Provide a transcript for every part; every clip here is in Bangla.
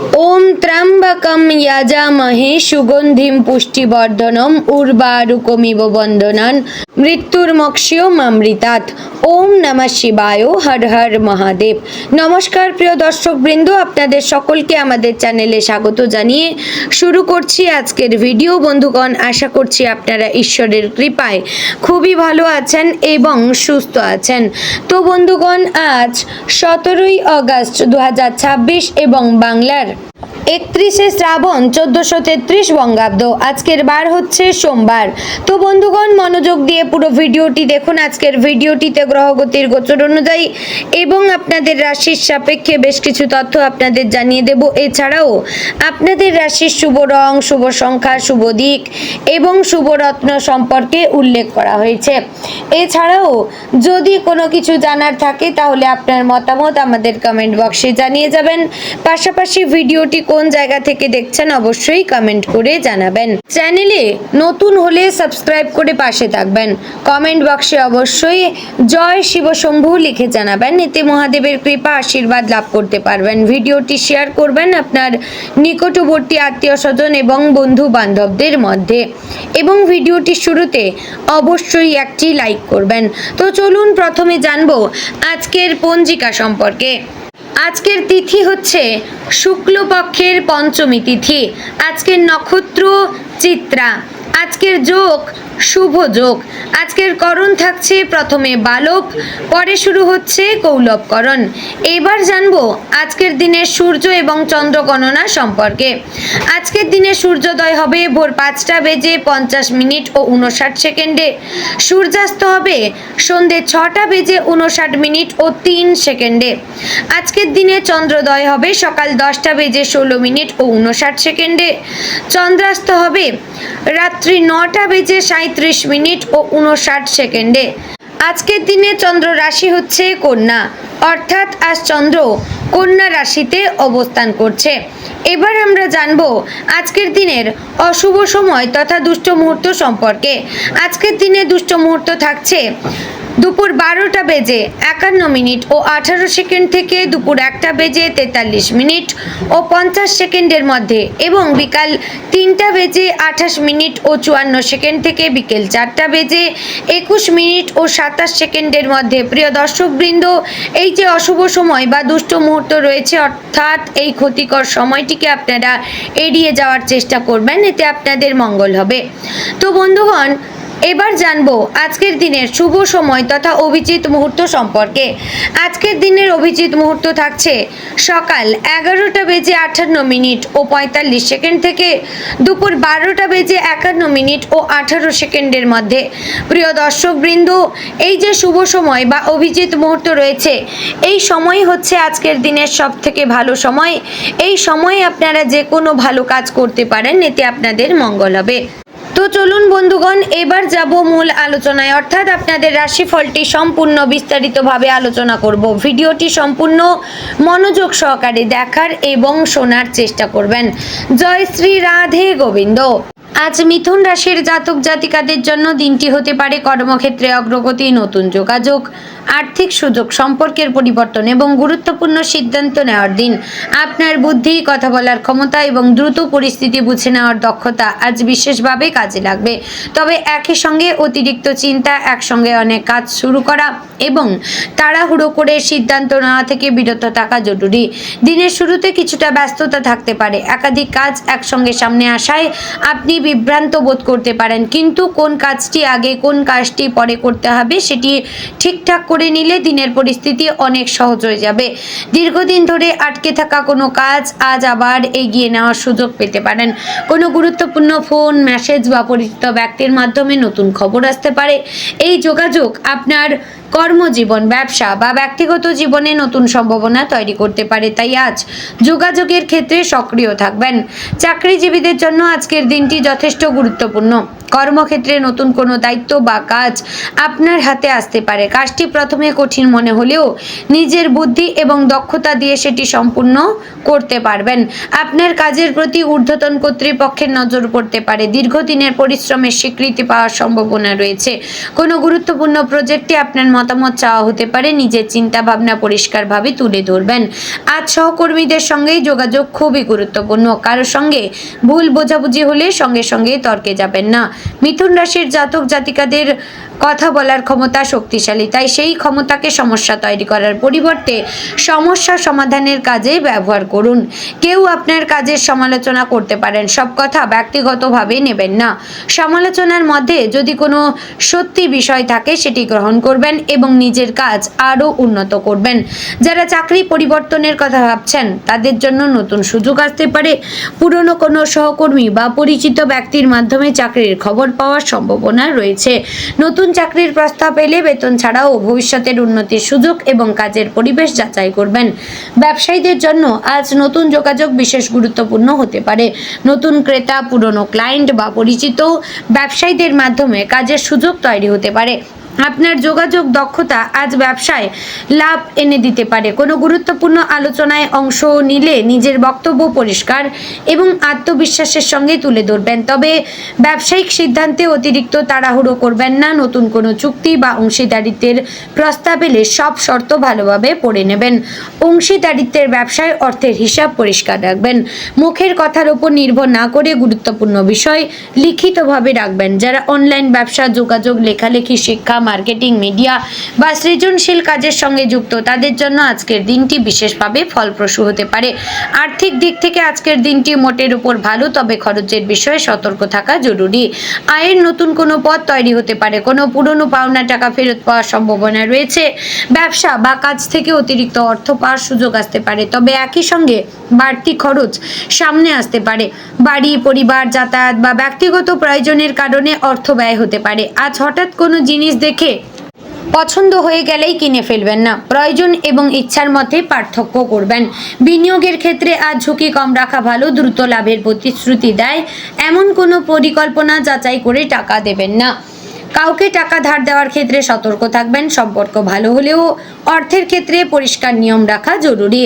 ওম ত্র্যম্বকম যজামহে সুগন্ধিম পুষ্টিবর্ধনম উর্বারুকমিব বন্দনান মৃত্যুর্মক্ষীয়মামৃতাৎ। ওম নমঃ শিবায়। হর হর মহাদেব। নমস্কার প্রিয় দর্শক বৃন্দ, আপনাদের সকলকে আমাদের চ্যানেলে স্বাগত জানিয়ে শুরু করছি আজকের ভিডিও। বন্ধুগণ, আশা করছি আপনারা ঈশ্বরের কৃপায় খুবই ভালো আছেন এবং সুস্থ আছেন। তো বন্ধুগণ, আজ 17ই আগস্ট 2026 এবং বাংলার 31শে শ্রাবণ 1433 বঙ্গাব্দ। আজকের বার হচ্ছে সোমবার। তো বন্ধুগণ, মনোযোগ দিয়ে পুরো ভিডিওটি দেখুন। আজকের ভিডিওটিতে গ্রহগতির গোচর অনুযায়ী এবং আপনাদের রাশির সাপেক্ষে বেশ কিছু তথ্য আপনাদের জানিয়ে দেব। এছাড়াও আপনাদের রাশির শুভ রং, শুভ সংখ্যা, শুভ দিক এবং শুভ রত্ন সম্পর্কে উল্লেখ করা হয়েছে। এছাড়াও যদি কোনো কিছু জানার থাকে তাহলে আপনার মতামত আমাদের কমেন্ট বক্সে জানিয়ে যাবেন। পাশাপাশি ভিডিওটি কোন জায়গা থেকে দেখছেন অবশ্যই কমেন্ট করে জানাবেন। চ্যানেলে নতুন হলে সাবস্ক্রাইব করে পাশে থাকবেন। কমেন্ট বক্সে অবশ্যই জয় শিব শম্ভু লিখে জানাবেন, এতে মহাদেবের কৃপা আশীর্বাদ লাভ করতে পারবেন। ভিডিওটি শেয়ার করবেন আপনার নিকটবর্তী আত্মীয় স্বজন এবং বন্ধু বান্ধবদের মধ্যে এবং ভিডিওটির শুরুতে অবশ্যই একটি লাইক করবেন। তো চলুন প্রথমে জানবো আজকের পঞ্জিকা সম্পর্কে। আজকের তিথি হচ্ছে শুক্লপক্ষের পঞ্চমী তিথি। আজকের নক্ষত্র চিত্রা। আজকের যোগ শুভ যোগ। আজকের করণ থাকছে প্রথমে বালক, পরে শুরু হচ্ছে কৌলবকরণ। এবার জানবো আজকের দিনের সূর্য এবং চন্দ্র গণনা সম্পর্কে। আজকের দিনে সূর্যোদয় হবে ভোর 5:50 ও 59 সেকেন্ডে। সূর্যাস্ত হবে সন্ধে 6:59 ও 3 সেকেন্ডে। আজকের দিনে চন্দ্রোদয় হবে সকাল 10:16 ও 59 সেকেন্ডে। চন্দ্রাস্ত হবে রাত্রি 9:37 ও 59 সেকেন্ডে। আজকের দিনে চন্দ্র রাশি হচ্ছে কন্যা, অর্থাৎ আজ চন্দ্র কন্যা রাশিতে অবস্থান করছে। এবার আমরা জানবো আজকের দিনের অশুভ সময় তথা দুষ্ট মুহূর্ত সম্পর্কে। আজকের দিনে দুষ্ট মুহূর্ত থাকছে দুপুর 12:51 ও 18 সেকেন্ড থেকে দুপুর 1:43 ও 50 সেকেন্ডের মধ্যে এবং বিকাল 3:28 ও 54 সেকেন্ড থেকে বিকেল 4:21 ও 27 সেকেন্ডের মধ্যে। প্রিয় দর্শক বৃন্দ, এই যে অশুভ সময় বা দুষ্ট মুহূর্ত রয়েছে, অর্থাৎ এই ক্ষতিকর সময়টিকে আপনারা এড়িয়ে যাওয়ার চেষ্টা করবেন, এতে আপনাদের মঙ্গল হবে। তো বন্ধুগণ, এবার জানবো আজকের দিনের শুভ সময় তথা অভিজিৎ মুহূর্ত সম্পর্কে। আজকের দিনের অভিজিৎ মুহূর্ত থাকছে সকাল 11:58 ও 45 সেকেন্ড থেকে দুপুর 12:51 ও 18 সেকেন্ডের মধ্যে। প্রিয় দর্শক বৃন্দ, এই যে শুভ সময় বা অভিজিৎ মুহূর্ত রয়েছে, এই সময় হচ্ছে আজকের দিনের সব থেকে ভালো সময়। এই সময়ে আপনারা যে কোনো ভালো কাজ করতে পারেন, এতে আপনাদের মঙ্গল হবে। তো চলুন বন্ধুগণ, এবার যাব মূল আলোচনায়, অর্থাৎ আপনাদের রাশিফলটি সম্পূর্ণ বিস্তারিতভাবে আলোচনা করব। ভিডিওটি সম্পূর্ণ মনোযোগ সহকারে দেখার এবং শোনার চেষ্টা করবেন। জয় শ্রী রাধে গোবিন্দ। আজ মিথুন রাশির জাতক জাতিকাদের জন্য দিনটি হতে পারে কর্মক্ষেত্রে অগ্রগতি, নতুন যোগাযোগ, আর্থিক সুযোগ, সম্পর্কের পরিবর্তন এবং গুরুত্বপূর্ণ সিদ্ধান্ত নেওয়ার দিন। আপনার বুদ্ধি, কথা বলার ক্ষমতা এবং দ্রুত পরিস্থিতি বুঝে নেওয়ার দক্ষতা আজ বিশেষভাবে কাজে লাগবে। তবে একই সঙ্গে অতিরিক্ত চিন্তা, একসঙ্গে অনেক কাজ শুরু করা এবং তাড়াহুড়ো করে সিদ্ধান্ত নেওয়া থেকে বিরত থাকা জরুরি। দিনের শুরুতে কিছুটা ব্যস্ততা থাকতে পারে। একাধিক কাজ একসঙ্গে সামনে আসায় আপনি বিভ্রান্ত বোধ করতে পারেন, কিন্তু কোন কাজটি আগে কোন কাজটি পরে করতে হবে সেটি ঠিকঠাক করে নিলে দিনের পরিস্থিতি অনেক সহজ হয়ে যাবে। দীর্ঘদিন ধরে আটকে থাকা কোনো কাজ আজ আবার এগিয়ে নেওয়ার সুযোগ পেতে পারেন। কোনো গুরুত্বপূর্ণ ফোন, মেসেজ বা পরিচিত ব্যক্তির মাধ্যমে নতুন খবর আসতে পারে। এই যোগাযোগ আপনার কর্মজীবন, ব্যবসা বা ব্যক্তিগত জীবনে নতুন সম্ভাবনা তৈরি করতে পারে, তাই আজ যোগাযোগের ক্ষেত্রে সক্রিয় থাকবেন। চাকরিজীবীদের জন্য আজকের দিনটি যথেষ্ট গুরুত্বপূর্ণ। কর্মক্ষেত্রে নতুন কোনো দায়িত্ব বা কাজ আপনার হাতে আসতে পারে। কাজটি প্রথমে কঠিন মনে হলেও নিজের বুদ্ধি এবং দক্ষতা দিয়ে সেটি সম্পূর্ণ করতে পারবেন। আপনার কাজের প্রতি ঊর্ধ্বতন কর্তৃপক্ষের নজর পড়তে পারে। দীর্ঘদিনের পরিশ্রমের স্বীকৃতি পাওয়ার সম্ভাবনা রয়েছে। কোনো গুরুত্বপূর্ণ প্রজেক্টে আপনার মতামত চাওয়া হতে পারে, নিজের চিন্তা ভাবনা পরিষ্কারভাবে তুলে ধরবেন। আজ সহকর্মীদের সঙ্গেই যোগাযোগ খুবই গুরুত্বপূর্ণ। কারোর সঙ্গে ভুল বোঝাবুঝি হলে সঙ্গে সঙ্গে তর্কে যাবেন না। মিথুন রাশির জাতক জাতিকাদের কথা বলার ক্ষমতা শক্তিশালী, তাই সেই ক্ষমতাকে সমস্যা তৈরি করার পরিবর্তে সমস্যা সমাধানের কাজে ব্যবহার করুন। কেউ আপনার কাজের সমালোচনা করতে পারেন, সব কথা ব্যক্তিগতভাবে নেবেন না। সমালোচনার মধ্যে যদি কোনো সত্যি বিষয় থাকে সেটি গ্রহণ করবেন এবং নিজের কাজ আরও উন্নত করবেন। যারা চাকরি পরিবর্তনের কথা ভাবছেন তাদের জন্য নতুন সুযোগ আসতে পারে। পুরনো কোনো সহকর্মী বা পরিচিত ব্যক্তির মাধ্যমে চাকরির খবর পাওয়ার সম্ভাবনা রয়েছে। নতুন চাকরির প্রস্তাব এলে বেতন ছাড়াও ভবিষ্যতের উন্নতির সুযোগ এবং কাজের পরিবেশ যাচাই করবেন। ব্যবসায়ীদের জন্য আজ নতুন যোগাযোগ বিশেষ গুরুত্বপূর্ণ হতে পারে। নতুন ক্রেতা, পুরনো ক্লায়েন্ট বা পরিচিত ব্যবসায়ীদের মাধ্যমে কাজের সুযোগ তৈরি হতে পারে। আপনার যোগাযোগ দক্ষতা আজ ব্যবসায় লাভ এনে দিতে পারে। কোনো গুরুত্বপূর্ণ আলোচনায় অংশ নিলে নিজের বক্তব্য পরিষ্কার এবং আত্মবিশ্বাসের সঙ্গে তুলে ধরবেন। তবে ব্যবসায়িক সিদ্ধান্তে অতিরিক্ত তাড়াহুড়ো করবেন না। নতুন কোনো চুক্তি বা অংশীদারিত্বের প্রস্তাব এলে সব শর্ত ভালোভাবে পড়ে নেবেন। অংশীদারিত্বের ব্যবসায় অর্থের হিসাব পরিষ্কার রাখবেন। মুখের কথার উপর নির্ভর না করে গুরুত্বপূর্ণ বিষয় লিখিতভাবে রাখবেন। যারা অনলাইন ব্যবসা, যোগাযোগ, লেখালেখি, শিক্ষা, মার্কেটিং, মিডিয়া বা সৃজনশীল কাজের সঙ্গে যুক্ত তাদের জন্য আজকের দিনটি বিশেষভাবে ফলপ্রসূ হতে পারে। আর্থিক দিক থেকে আজকের দিনটি মোটের উপর ভালো, তবে খরচের বিষয়ে সতর্ক থাকা জরুরি। আয়ের নতুন কোনো পথ তৈরি হতে পারে। কোনো পুরনো পাওনা টাকা ফেরত পাওয়ার সম্ভাবনা রয়েছে। ব্যবসা বা কাজ থেকে অতিরিক্ত অর্থ পাওয়ার সুযোগ আসতে পারে, তবে একই সঙ্গে বাড়তি খরচ সামনে আসতে পারে। বাড়ি, পরিবার, যাতায়াত বা ব্যক্তিগত প্রয়োজনের কারণে অর্থ ব্যয় হতে পারে। আজ হঠাৎ কোনো জিনিস দেখে পছন্দ হয়ে গেলেই কিনে ফেলবেন না। প্রয়োজন এবং ইচ্ছার মধ্যে পার্থক্য করবেন। বিনিয়োগের ক্ষেত্রে আজ ঝুঁকি কম রাখা ভালো। দ্রুত লাভের প্রতিশ্রুতি দেয় এমন কোনো পরিকল্পনা যাচাই করে টাকা দেবেন না। কাউকে টাকা ধার দেওয়ার ক্ষেত্রে সতর্ক থাকবেন। সম্পর্ক ভালো হলেও অর্থের ক্ষেত্রে পরিষ্কার নিয়ম রাখা জরুরি।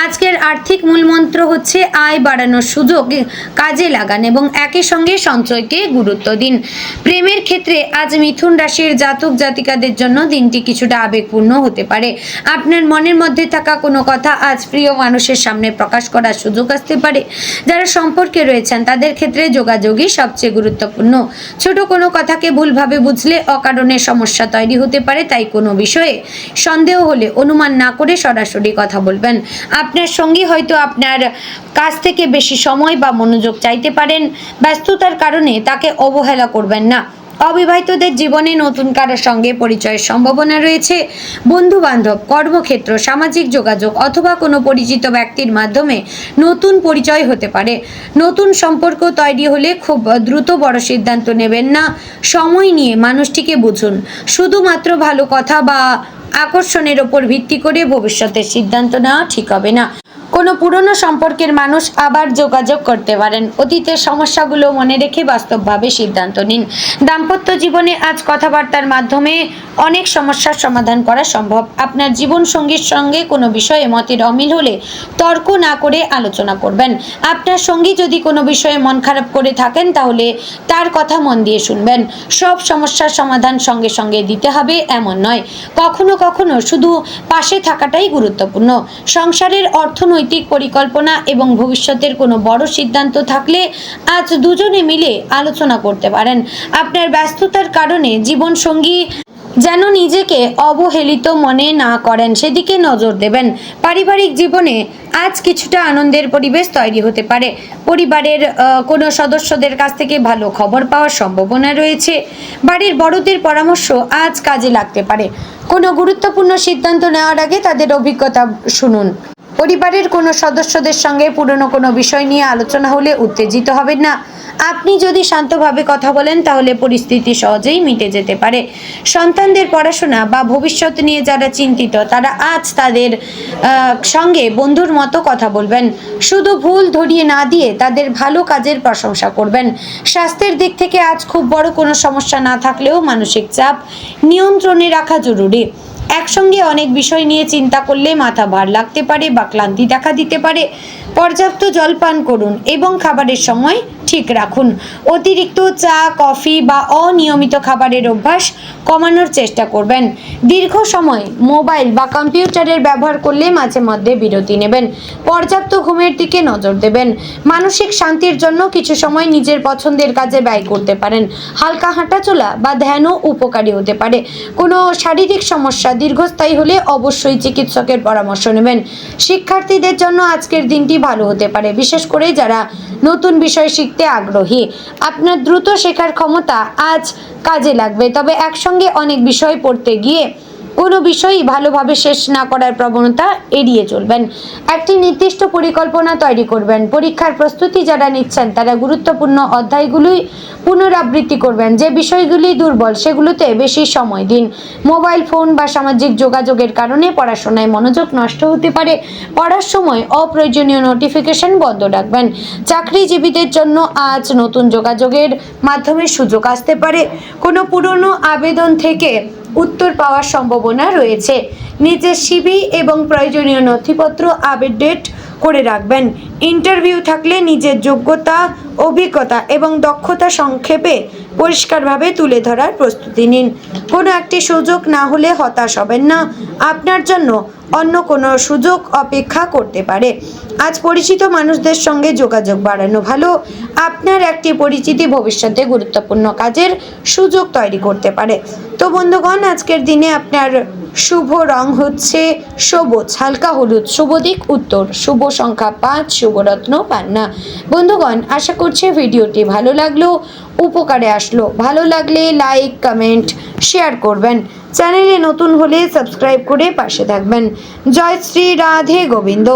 আজকের আর্থিক মূলমন্ত্র হচ্ছে আয় বাড়ানোর সুযোগ কাজে লাগান এবং একই সঙ্গে সঞ্চয়কে গুরুত্ব দিন। প্রেমের ক্ষেত্রে আজ মিথুন রাশির জাতক জাতিকাদের জন্য দিনটি কিছুটা আবেগপূর্ণ হতে পারে। আপনার মনের মধ্যে থাকা কোনো কথা আজ প্রিয় মানুষের সামনে প্রকাশ করার সুযোগ আসতে পারে। যারা সম্পর্কে রয়েছেন তাদের ক্ষেত্রে যোগাযোগই সবচেয়ে গুরুত্বপূর্ণ। ছোট কোনো কথাকে ভুলভাবে বুঝলে অকারণে সমস্যা তৈরি হতে পারে, তাই কোনো বিষয়ে সন্দেহ হলে অনুমান না করে সরাসরি কথা বলবেন। আপনার সঙ্গী হয়তো আপনার কাছ থেকে বেশি সময় বা মনোযোগ চাইতে পারেন। ব্যস্ততার কারণে তাকে অবহেলা করবেন না। অবিবাহিতদের জীবনে নতুন কারোর সঙ্গে পরিচয়ের সম্ভাবনা রয়েছে। বন্ধু বান্ধব, কর্মক্ষেত্র, সামাজিক যোগাযোগ অথবা কোনো পরিচিত ব্যক্তির মাধ্যমে নতুন পরিচয় হতে পারে। নতুন সম্পর্ক তৈরি হলে খুব দ্রুত বড় সিদ্ধান্ত নেবেন না। সময় নিয়ে মানুষটিকে বুঝুন। শুধুমাত্র ভালো কথা বা আকর্ষণের ওপর ভিত্তি করে ভবিষ্যতের সিদ্ধান্ত নেওয়া ঠিক হবে না। কোনো পুরনো সম্পর্কের মানুষ আবার যোগাযোগ করতে পারেন। অতীতের সমস্যাগুলো মনে রেখে বাস্তবভাবে সিদ্ধান্ত নিন। দাম্পত্য জীবনে আজ কথাবার্তার মাধ্যমে অনেক সমস্যার সমাধান করা সম্ভব। আপনার জীবন সঙ্গীর সঙ্গে কোনো বিষয়ে মতের অমিল হলে তর্ক না করে আলোচনা করবেন। আপনার সঙ্গী যদি কোনো বিষয়ে মন খারাপ করে থাকেন তাহলে তার কথা মন দিয়ে শুনবেন। সব সমস্যার সমাধান সঙ্গে সঙ্গে দিতে হবে এমন নয়, কখনো কখনো শুধু পাশে থাকাটাই গুরুত্বপূর্ণ। সংসারের অর্থনৈতিক পরিকল্পনা এবং ভবিষ্যতের কোনো বড় সিদ্ধান্ত থাকলে আজ দুজনে মিলে আলোচনা করতে পারেন। আপনার ব্যস্ততার কারণে জীবনসঙ্গী যেন নিজেকে অবহেলিত মনে না করেন সেদিকে নজর দেবেন। পারিবারিক জীবনে আজ কিছুটা আনন্দের পরিবেশ তৈরি হতে পারে। পরিবারের কোনো সদস্যদের কাছ থেকে ভালো খবর পাওয়ার সম্ভাবনা রয়েছে। বাড়ির বড়দের পরামর্শ আজ কাজে লাগতে পারে। কোনো গুরুত্বপূর্ণ সিদ্ধান্ত নেওয়ার আগে তাদের অভিজ্ঞতা শুনুন। পরিবারের কোনো সদস্যদের সঙ্গে পুরনো কোনো বিষয় নিয়ে আলোচনা হলে উত্তেজিত হবেন না। আপনি যদি শান্তভাবে কথা বলেন তাহলে পরিস্থিতি সহজেই মিটে যেতে পারে। সন্তানদের পড়াশোনা বা ভবিষ্যৎ নিয়ে যারা চিন্তিত তারা আজ তাদের সঙ্গে বন্ধুর মতো কথা বলবেন। শুধু ভুল ধরিয়ে না দিয়ে তাদের ভালো কাজের প্রশংসা করবেন। স্বাস্থ্যের দিক থেকে আজ খুব বড় কোনো সমস্যা না থাকলেও মানসিক চাপ নিয়ন্ত্রণে রাখা জরুরি। একসঙ্গে অনেক বিষয় নিয়ে চিন্তা করলে মাথা ভার লাগতে পারে বা ক্লান্তি দেখা দিতে পারে। পর্যাপ্ত জল পান করুন এবং খাবারের সময় ঠিক ঠিক রাখুন। অতিরিক্ত চা, কফি বা অনিয়মিত খাবারের অভ্যাস কমানোর চেষ্টা করবেন। দীর্ঘ সময় মোবাইল বা কম্পিউটারের ব্যবহার করলে মাঝে মধ্যে বিরতি নেবেন। পর্যাপ্ত ঘুমের দিকে নজর দেবেন। মানসিক শান্তির জন্য কিছু সময় নিজের পছন্দের কাজে ব্যয় করতে পারেন। হালকা হাঁটাচলা বা ধ্যানও উপকারী হতে পারে। কোনো শারীরিক সমস্যা দীর্ঘস্থায়ী হলে অবশ্যই চিকিৎসকের পরামর্শ নেবেন। শিক্ষার্থীদের জন্য আজকের দিনটি ভালো হতে পারে, বিশেষ করে যারা নতুন বিষয় শিখতে আগ্রহী। আপনার দ্রুত শেখার ক্ষমতা আজ কাজে লাগবে, তবে একসঙ্গে অনেক বিষয় পড়তে গিয়ে কোনো বিষয়ই ভালোভাবে শেষ না করার প্রবণতা এড়িয়ে চলবেন। একটি নির্দিষ্ট পরিকল্পনা তৈরি করবেন। পরীক্ষার প্রস্তুতি যারা নিচ্ছেন তারা গুরুত্বপূর্ণ অধ্যায়গুলোই পুনরাবৃত্তি করবেন। যে বিষয়গুলি দুর্বল সেগুলোতে বেশি সময় দিন। মোবাইল ফোন বা সামাজিক যোগাযোগের কারণে পড়াশোনায় মনোযোগ নষ্ট হতে পারে। পড়ার সময় অপ্রয়োজনীয় নোটিফিকেশন বন্ধ রাখবেন। চাকরিজীবীদের জন্য আজ নতুন যোগাযোগের মাধ্যমে সুযোগ আসতে পারে। কোনো পুরনো আবেদন থেকে উত্তর পাওয়ার সম্ভাবনা রয়েছে। নিজের সিভি এবং প্রয়োজনীয় নথিপত্র আপডেট করে রাখবেন। ইন্টারভিউ থাকলে নিজের যোগ্যতা, অভিজ্ঞতা এবং দক্ষতা সংক্ষেপে পরিষ্কারভাবে তুলে ধরার প্রস্তুতি নিন। কোনো একটি সুযোগ না হলে হতাশ হবেন না। আপনার জন্য অন্য কোনো সুযোগ অপেক্ষা করতে পারে। আজ পরিচিত মানুষদের সঙ্গে যোগাযোগ বাড়ানো ভালো। আপনার একটি পরিচিতি ভবিষ্যতে গুরুত্বপূর্ণ কাজের সুযোগ তৈরি করতে পারে। তো বন্ধুগণ, আজকের দিনে আপনার শুভ রং হচ্ছে সবুজ, হালকা হলুদ, শুভ দিক উত্তর, শুভ সংখ্যা 5, শুভ রত্ন পান্না। বন্ধুগণ, আশা করছি ভিডিওটি ভালো লাগলো, উপকারে আসলো। ভালো লাগলে লাইক, কমেন্ট, শেয়ার করবেন। চ্যানেলে নতুন হলে সাবস্ক্রাইব করে পাশে থাকবেন। জয় শ্রী রাধে গোবিন্দ।